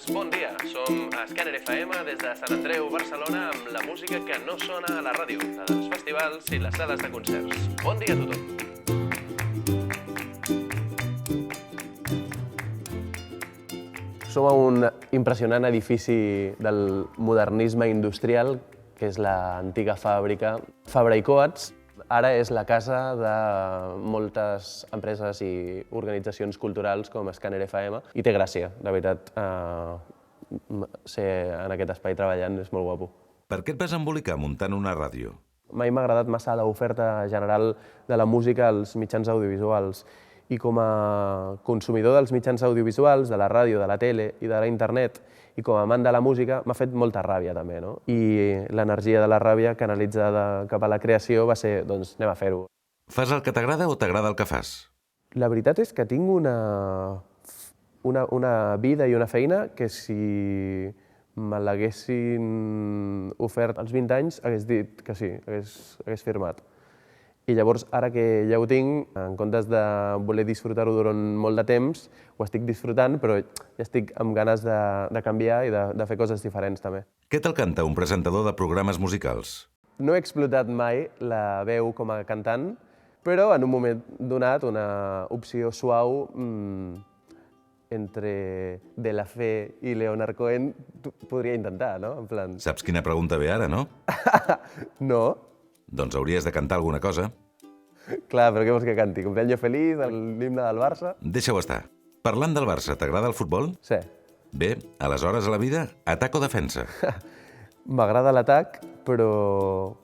Bon dia, som a Scanner FM des de Sant Andreu, Barcelona, amb la música que no sona a la ràdio, la dels festivals i les sales de concerts. Bon dia a tothom! Som a un impressionant edifici del modernisme industrial, que és l'antiga fàbrica Fabra i Coats. Ara és la casa de moltes empreses i organitzacions culturals com Scanner FM i té gràcia, de veritat, ser en aquest espai treballant és molt guapo. Per què et vas embolicar muntant una ràdio? Mai m'ha agradat massa l'oferta general de la música als mitjans audiovisuals i com a consumidor dels mitjans audiovisuals, de la ràdio, de la tele i de la internet, i com a amant de la música, m'ha fet molta ràbia també, no? I l'energia de la ràbia canalitzada cap a la creació va ser, doncs, anem a fer-ho. Fas el que t'agrada o t'agrada el que fas? La veritat és que tinc una vida i una feina que si me l'haguessin ofert als 20 anys hagués dit que sí, hagués firmat. I llavors, ara que ja ho tinc, en comptes de voler disfrutar-ho durant molt de temps, ho estic disfrutant, però ja estic amb ganes de canviar i de fer coses diferents també. Què te'l canta un presentador de programes musicals? No he explotat mai la veu com a cantant, però en un moment donat, una opció suau entre De La Fe i Leonard Cohen podria intentar, no? En plan... Saps quina pregunta ve ara, no? No. Doncs hauries de cantar alguna cosa. Clar, però què vols que canti? Cumpleaños feliz, l'himne del Barça? Deixa-ho estar. Parlant del Barça, t'agrada el futbol? Sí. Bé, aleshores a la vida, atac o defensa? M'agrada l'atac, però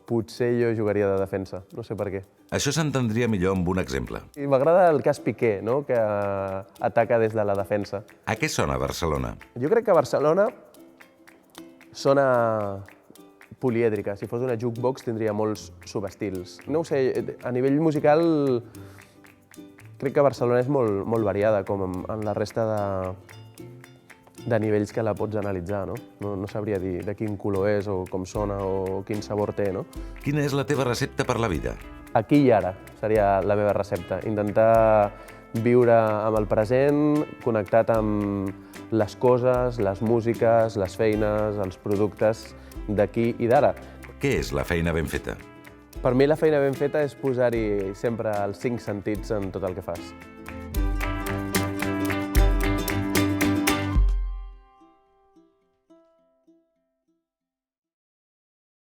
potser jo jugaria de defensa, no sé per què. Això s'entendria millor amb un exemple. I m'agrada el cas Piqué, no? Que ataca des de la defensa. A què sona Barcelona? Jo crec que Barcelona sona polièdrica. Si fos una jukebox tindria molts subestils. No ho sé, a nivell musical crec que Barcelona és molt variada, com en la resta de nivells que la pots analitzar, no? No sabria dir de quin color és o com sona o quin sabor té, no? Quina és la teva recepta per la vida? Aquí i ara seria la meva recepta. Intentar viure amb el present, connectat amb les coses, les músiques, les feines, els productes d'aquí i d'ara. Què és la feina ben feta? Per mi la feina ben feta és posar-hi sempre els 5 sentits en tot el que fas.